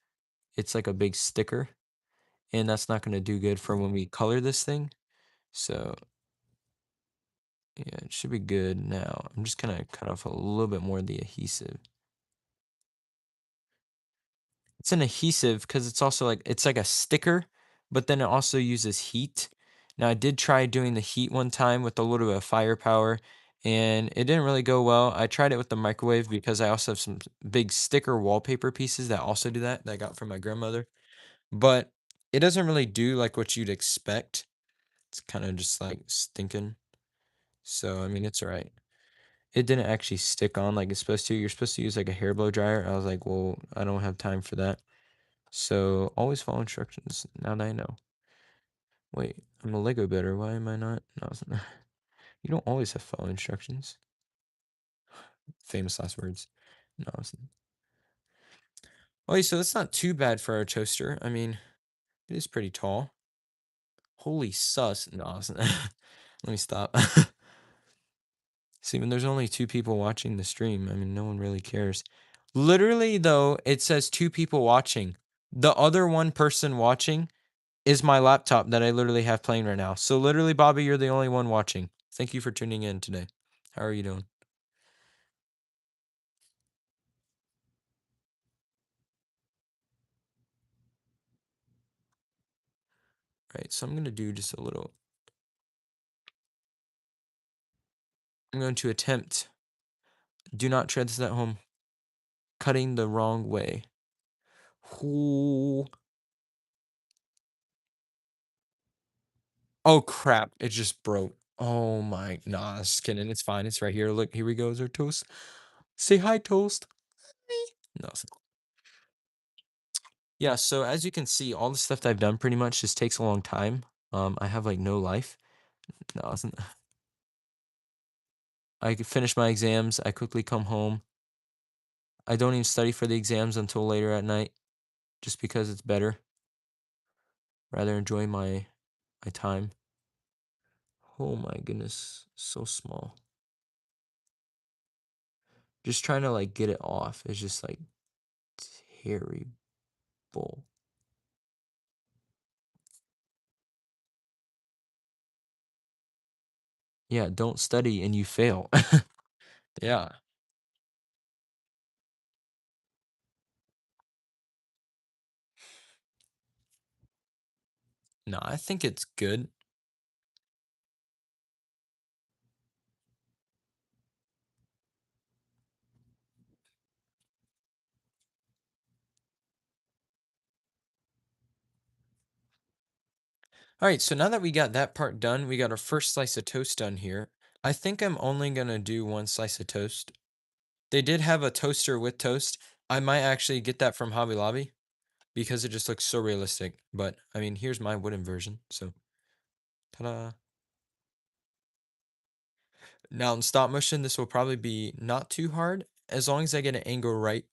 it's like a big sticker, and that's not gonna do good for when we color this thing. So yeah, it should be good now. I'm just gonna cut off a little bit more of the adhesive. It's an adhesive because it's also like it's like a sticker, but then it also uses heat. Now I did try doing the heat one time with a little bit of firepower, and it didn't really go well. I tried it with the microwave because I also have some big sticker wallpaper pieces that also do that I got from my grandmother. But it doesn't really do like what you'd expect. It's kind of just like stinking. So I mean it's alright. It didn't actually stick on like it's supposed to. You're supposed to use like a hair blow dryer. I was like, well, I don't have time for that. So always follow instructions. Now that I know. Wait, I'm a Lego builder. Why am I not? No, you don't always have follow instructions. Famous last words. No, wait, so that's not too bad for our toaster. I mean, it is pretty tall. Holy sus. No, let me stop. See, when there's only two people watching the stream, I mean, no one really cares. Literally, though, it says two people watching. The other one person watching is my laptop that I literally have playing right now. So literally, Bobby, you're the only one watching. Thank you for tuning in today. How are you doing? Right, so I'm going to do just a little. I'm going to attempt. Do not try this at home. Cutting the wrong way. Ooh. Oh crap! It just broke. Oh my, nah, just kidding. It's fine. It's right here. Look, here we go. Is our toast? Say hi, toast. No. Yeah. So as you can see, all the stuff that I've done pretty much just takes a long time. I have like no life. No, I could finish my exams. I quickly come home. I don't even study for the exams until later at night, just because it's better. Rather enjoy my time. Oh my goodness, so small. Just trying to like get it off is just like terrible. Yeah, don't study and you fail. Yeah. No, I think it's good. All right, so now that we got that part done, we got our first slice of toast done here. I think I'm only gonna do one slice of toast. They did have a toaster with toast. I might actually get that from Hobby Lobby because it just looks so realistic. But I mean, here's my wooden version. So, ta-da. Now in stop motion, this will probably be not too hard. As long as I get an angle right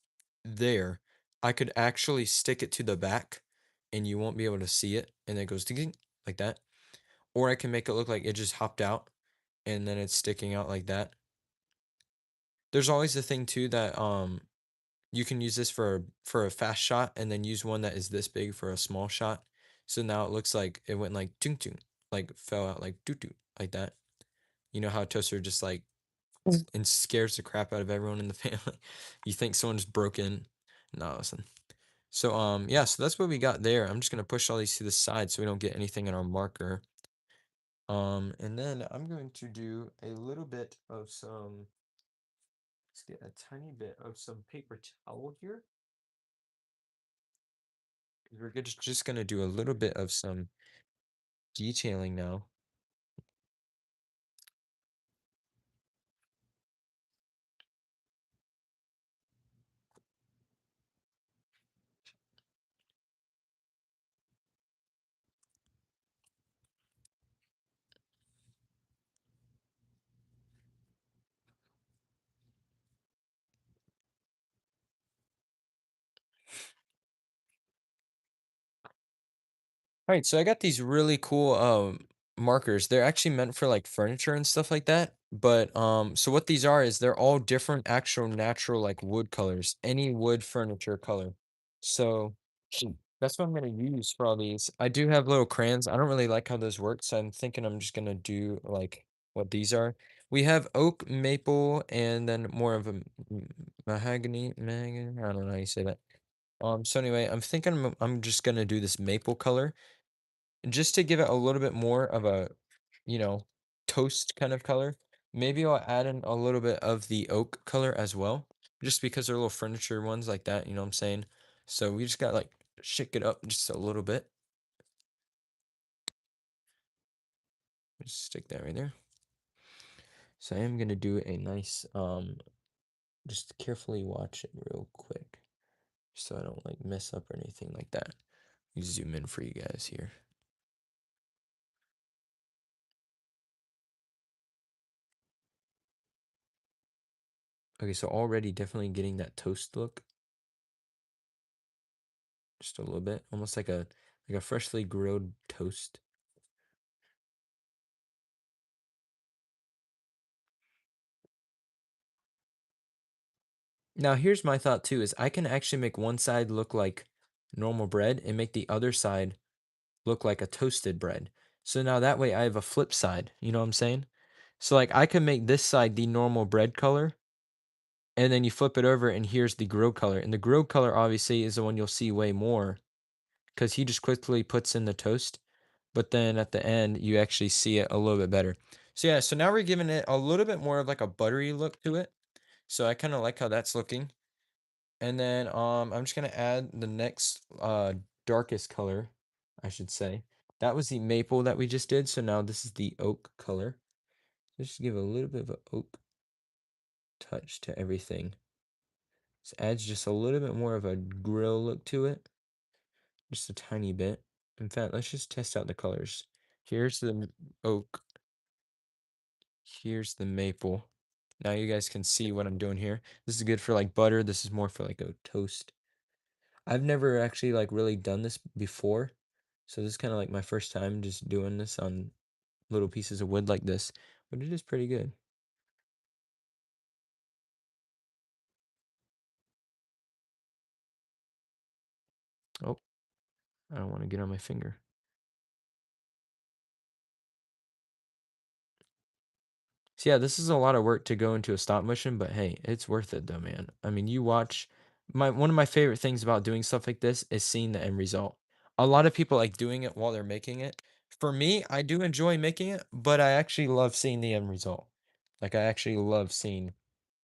there, I could actually stick it to the back and you won't be able to see it. And it goes ding like that. Or I can make it look like it just hopped out and then it's sticking out like that. There's always the thing too that you can use this for a fast shot and then use one that is this big for a small shot. So now it looks like it went like tung tung, like fell out like doo doo like that. You know how a toaster just like and scares the crap out of everyone in the family. You think someone just broke in. No, listen. So yeah, so that's what we got there. I'm just gonna push all these to the side so we don't get anything in our marker. And then I'm going to do a little bit of some, let's get a tiny bit of some paper towel here. We're just gonna do a little bit of some detailing now. All right, so I got these really cool markers. They're actually meant for like furniture and stuff like that. But so what these are is they're all different actual natural like wood colors, any wood furniture color. So That's what I'm gonna use for all these. I do have little crayons. I don't really like how those work, so I'm thinking I'm just gonna do like what these are. We have oak, maple, and then more of a mahogany. I don't know how you say that. So anyway, I'm thinking I'm just gonna do this maple color just to give it a little bit more of a, you know, toast kind of color. Maybe I'll add in a little bit of the oak color as well, just because they're little furniture ones like that, you know what I'm saying? So we just got like shake it up just a little bit. Just stick that right there. So I am gonna do a nice just carefully watch it real quick so I don't like mess up or anything like that. Let me zoom in for you guys here. Okay, so already definitely getting that toast look. Just a little bit, almost like a freshly grilled toast. Now, here's my thought too, is I can actually make one side look like normal bread and make the other side look like a toasted bread. So now that way I have a flip side, you know what I'm saying? So like I can make this side the normal bread color and then you flip it over and here's the grilled color. And the grilled color obviously is the one you'll see way more because he just quickly puts in the toast. But then at the end, you actually see it a little bit better. So yeah, so now we're giving it a little bit more of like a buttery look to it. So I kind of like how that's looking. And then I'm just gonna add the next darkest color, I should say. That was the maple that we just did. So now this is the oak color. Just give a little bit of an oak touch to everything. This adds just a little bit more of a grill look to it. Just a tiny bit. In fact, let's just test out the colors. Here's the oak. Here's the maple. Now you guys can see what I'm doing here. This is good for like butter. This is more for like a toast. I've never actually like really done this before. So this is kind of like my first time just doing this on little pieces of wood like this. But it is pretty good. Oh, I don't want to get on my finger. So yeah, this is a lot of work to go into a stop motion, but hey, it's worth it though, man. I mean, you watch my one of my favorite things about doing stuff like this is seeing the end result. A lot of people like doing it while they're making it. For me, I do enjoy making it, but I actually love seeing the end result. Like I actually love seeing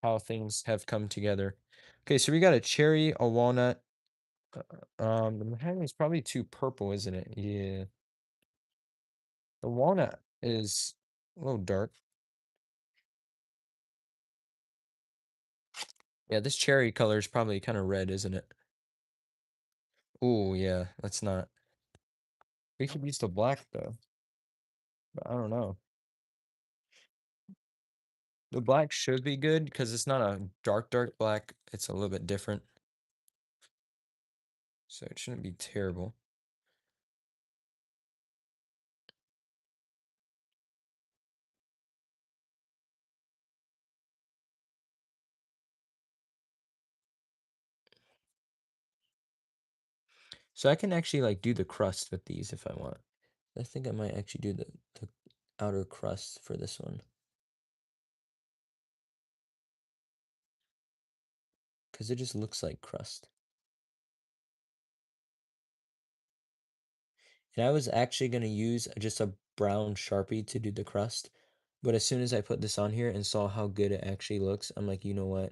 how things have come together. Okay, so we got a cherry, a walnut. The mahogany is probably too purple, isn't it? Yeah. The walnut is a little dark. Yeah, this cherry color is probably kind of red, isn't it? Oh yeah, let's not. We could use the black though, but I don't know. The black should be good because it's not a dark black. It's a little bit different, so it shouldn't be terrible. So I can actually like do the crust with these if I want. I think I might actually do the outer crust for this one because it just looks like crust. And I was actually gonna use just a brown Sharpie to do the crust, but as soon as I put this on here and saw how good it actually looks, I'm like, you know what?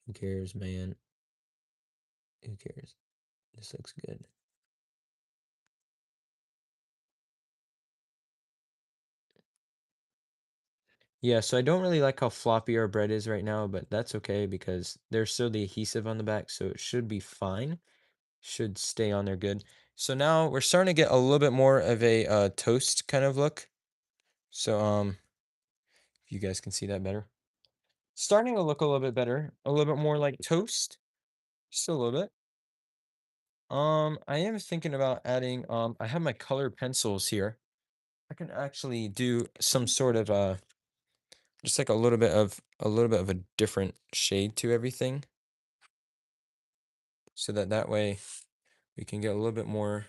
Who cares, man? Who cares? This looks good. Yeah, so I don't really like how floppy our bread is right now, but that's okay because there's still the adhesive on the back, so it should be fine. Should stay on there good. So now we're starting to get a little bit more of a toast kind of look. So if you guys can see that better. Starting to look a little bit better, a little bit more like toast, just a little bit. I am thinking about adding I have my colored pencils here. I can actually do some sort of just like a little bit of a different shade to everything. So that way we can get a little bit more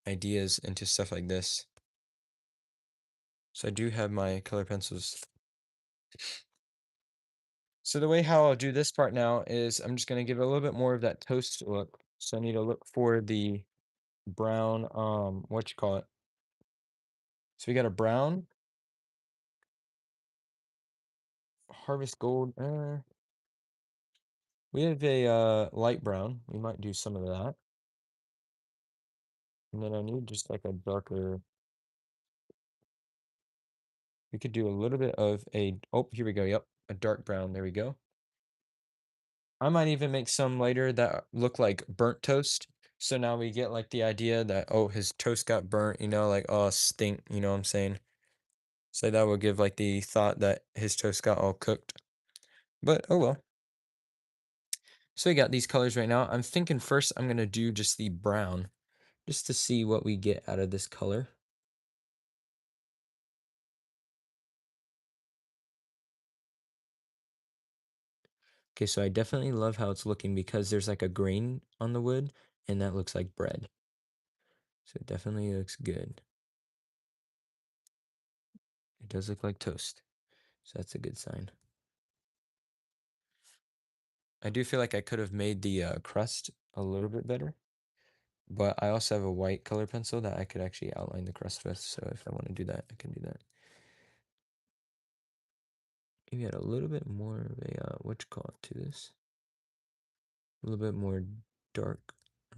ideas into stuff like this. So I do have my color pencils. So the way how I'll do this part now is I'm just gonna give it a little bit more of that toast look. So I need to look for the brown, what you call it? So we got a brown, harvest gold. We have a light brown. We might do some of that. And then I need just like a darker. We could do a little bit of a, oh, here we go. Yep, a dark brown. There we go. I might even make some later that look like burnt toast. So now we get like the idea that, oh, his toast got burnt, like, oh, stink, you know what I'm saying? So that will give like the thought that his toast got all cooked. But oh well. So we got these colors right now. I'm thinking first I'm gonna do just the brown, just to see what we get out of this color. Okay, so I definitely love how it's looking because there's like a grain on the wood and that looks like bread. So it definitely looks good. It does look like toast. So that's a good sign. I do feel like I could have made the crust a little bit better, but I also have a white color pencil that I could actually outline the crust with. So if I want to do that, I can do that. Maybe add a little bit more of a, what you call it to this. A little bit more dark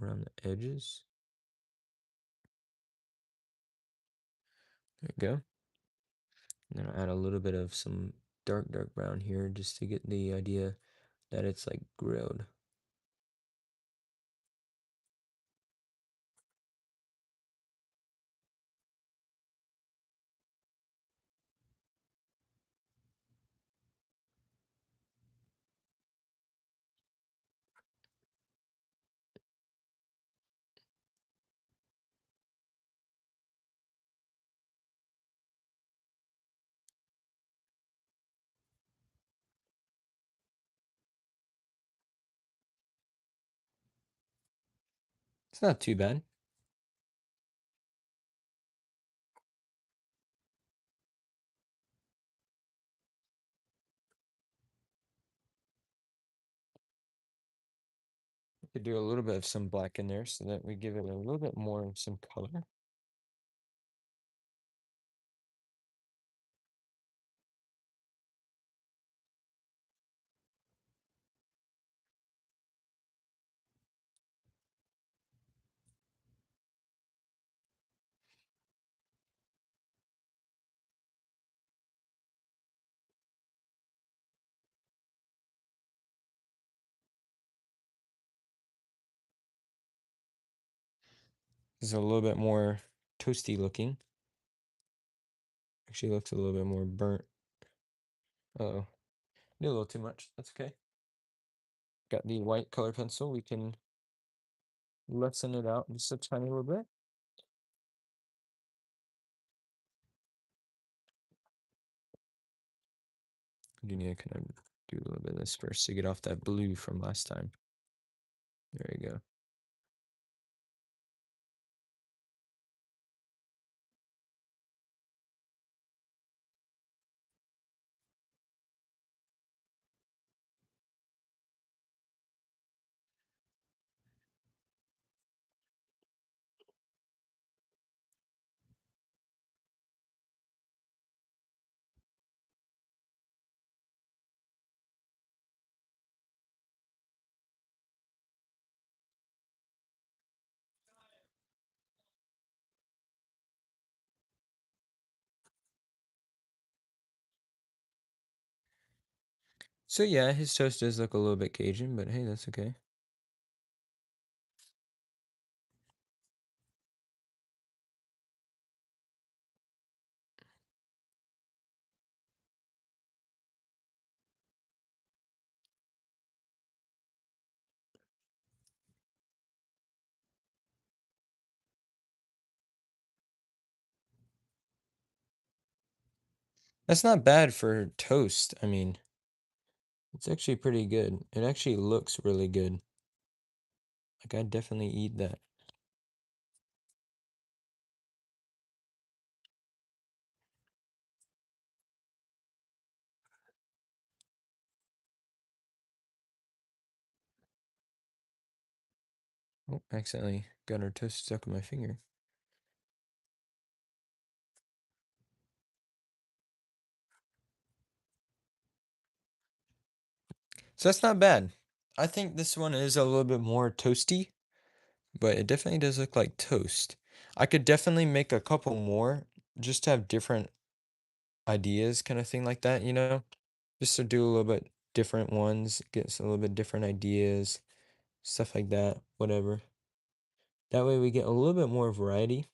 around the edges. There you go. And then I'll add a little bit of some dark brown here just to get the idea that it's like grilled. It's not too bad. We could do a little bit of some black in there so that we give it a little bit more of some color. This is a little bit more toasty looking. Actually looks a little bit more burnt. Uh-oh. Did a little too much. That's okay. Got the white color pencil. We can lessen it out just a tiny little bit. You need to kind of do a little bit of this first to get off that blue from last time. There you go. So yeah, his toast does look a little bit Cajun, but hey, that's okay. That's not bad for toast. I mean, it's actually pretty good. It actually looks really good. Like, I'd definitely eat that. Oh, accidentally got our toast stuck in my finger. So that's not bad. I think this one is a little bit more toasty, but it definitely does look like toast. I could definitely make a couple more just to have different ideas, kind of thing like that, you know? Just to do a little bit different ones, get a little bit different ideas, stuff like that, whatever. That way we get a little bit more variety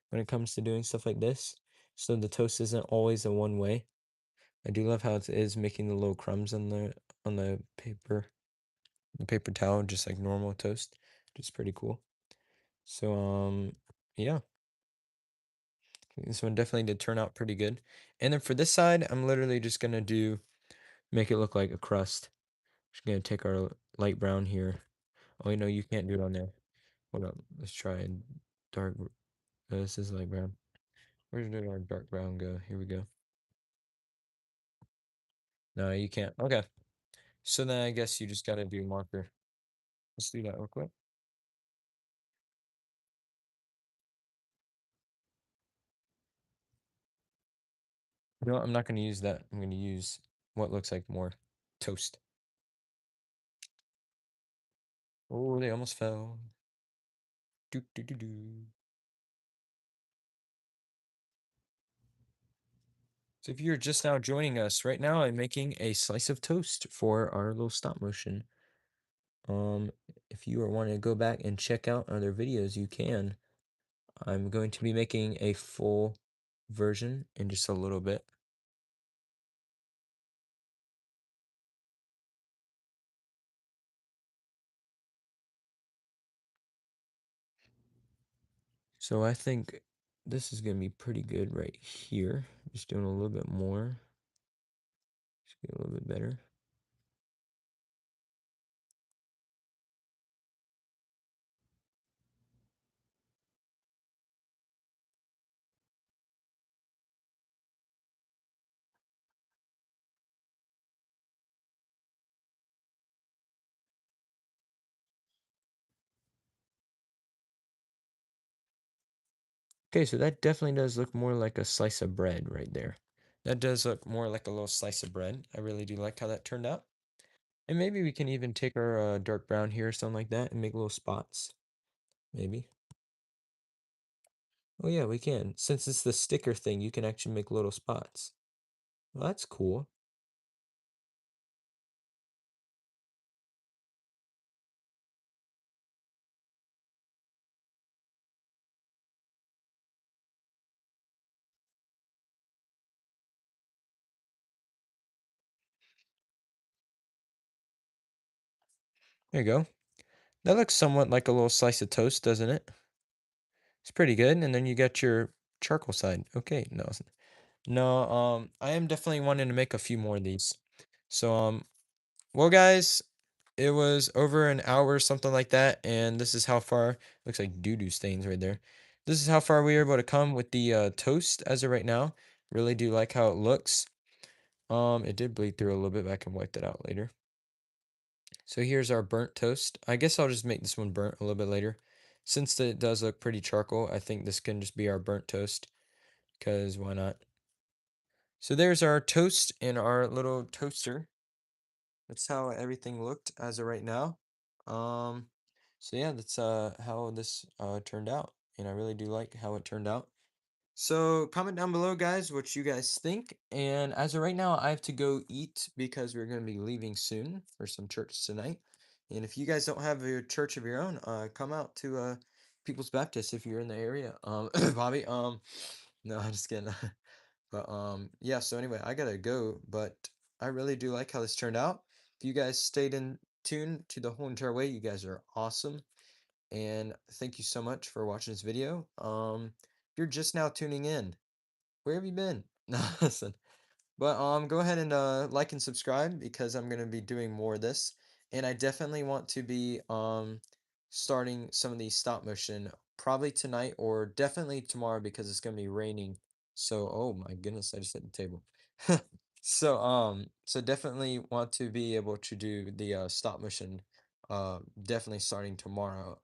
when it comes to doing stuff like this. So the toast isn't always a one way. I do love how it is making the little crumbs on the paper towel, just like normal toast, which is pretty cool. So yeah, this one definitely did turn out pretty good. And then for this side, I'm literally just gonna make it look like a crust. Just gonna take our light brown here. Oh, you know, you can't do it on there. Hold up, let's try dark. This is light brown. Where did our dark brown go? Here we go. No, you can't. Okay. So then I guess you just gotta do marker. Let's do that real quick. You know what? I'm not gonna use that. I'm gonna use what looks like more toast. Oh, they almost fell. Do do do do. So if you're just now joining us, right now I'm making a slice of toast for our little stop motion. If you are wanting to go back and check out other videos, you can. I'm going to be making a full version in just a little bit. So I think this is gonna be pretty good right here. Just doing a little bit more. Just get a little bit better. Okay, so that definitely does look more like a slice of bread right there. That does look more like a little slice of bread. I really do like how that turned out. And maybe we can even take our dark brown here or something like that and make little spots. Maybe. Oh yeah, we can. Since it's the sticker thing, you can actually make little spots. Well, that's cool. There you go. That looks somewhat like a little slice of toast, doesn't it? It's pretty good. And then you got your charcoal side. Okay, no, no, I am definitely wanting to make a few more of these. So, well, guys, it was over an hour or something like that, and this is how far. Looks like doo-doo stains right there. This is how far we were able to come with the toast as of right now. Really do like how it looks. It did bleed through a little bit, but I can wipe that out later. So here's our burnt toast. I guess I'll just make this one burnt a little bit later. Since it does look pretty charcoal, I think this can just be our burnt toast, because why not? So there's our toast in our little toaster. That's how everything looked as of right now. Um, so yeah, that's how this turned out, and I really do like how it turned out. So comment down below, guys, what you guys think. And as of right now, I have to go eat because we're going to be leaving soon for some church tonight. And if you guys don't have a church of your own, come out to People's Baptist if you're in the area. Bobby, no, I'm just kidding. But yeah, so anyway, I gotta go, but I really do like how this turned out. If you guys stayed in tune to the whole entire way, you guys are awesome. And thank you so much for watching this video. If you're just now tuning in, where have you been? No, listen. But go ahead and like and subscribe because I'm gonna be doing more of this. And I definitely want to be starting some of these stop motion probably tonight or definitely tomorrow because it's gonna be raining. So, oh my goodness, I just hit the table. So definitely want to be able to do the stop motion definitely starting tomorrow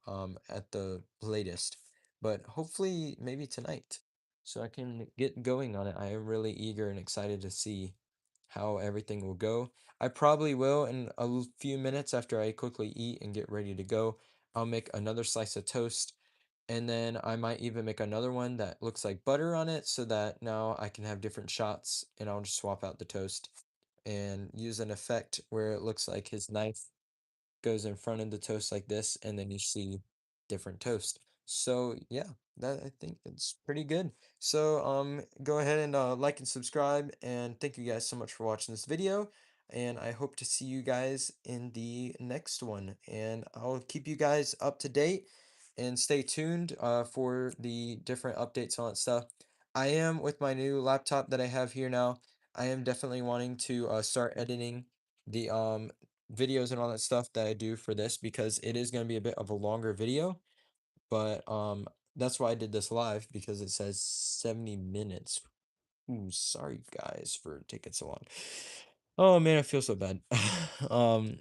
at the latest, but hopefully maybe tonight so I can get going on it. I am really eager and excited to see how everything will go. I probably will in a few minutes after I quickly eat and get ready to go. I'll make another slice of toast and then I might even make another one that looks like butter on it so that now I can have different shots and I'll just swap out the toast and use an effect where it looks like his knife goes in front of the toast like this, and then you see different toast. So yeah, that I think it's pretty good. So go ahead and like and subscribe, and thank you guys so much for watching this video. And I hope to see you guys in the next one. And I'll keep you guys up to date and stay tuned for the different updates on that stuff. I am with my new laptop that I have here now. I am definitely wanting to start editing the videos and all that stuff that I do for this because it is going to be a bit of a longer video, but that's why I did this live because it says 70 minutes. Ooh, sorry guys for taking so long. Oh man, I feel so bad.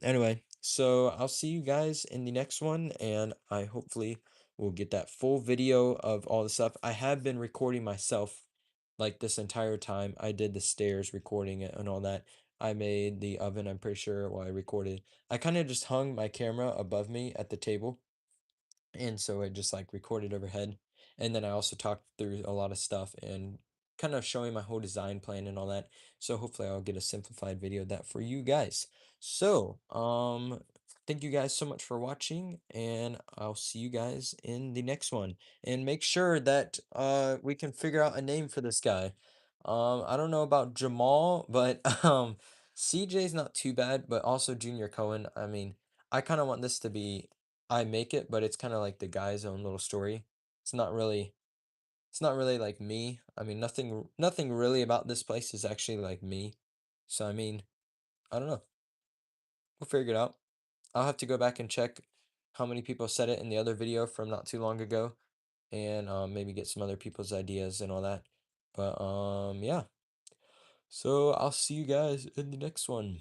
Anyway, so I'll see you guys in the next one and I hopefully will get that full video of all the stuff. I have been recording myself like this entire time. I did the stairs recording it and all that. I made the oven, I'm pretty sure, while I recorded. I kind of just hung my camera above me at the table and so I just like recorded overhead. And then I also talked through a lot of stuff and kind of showing my whole design plan and all that. So hopefully I'll get a simplified video of that for you guys. So, thank you guys so much for watching and I'll see you guys in the next one. And make sure that we can figure out a name for this guy. I don't know about Jamal, but CJ's not too bad, but also Junior Cohen. I mean, I kind of want this to be I make it, but it's kinda like the guy's own little story. It's not really it's not really like me. I mean, nothing really about this place is actually like me. So, I mean, I don't know. We'll figure it out. I'll have to go back and check how many people said it in the other video from not too long ago and, maybe get some other people's ideas and all that. But, yeah. So, I'll see you guys in the next one.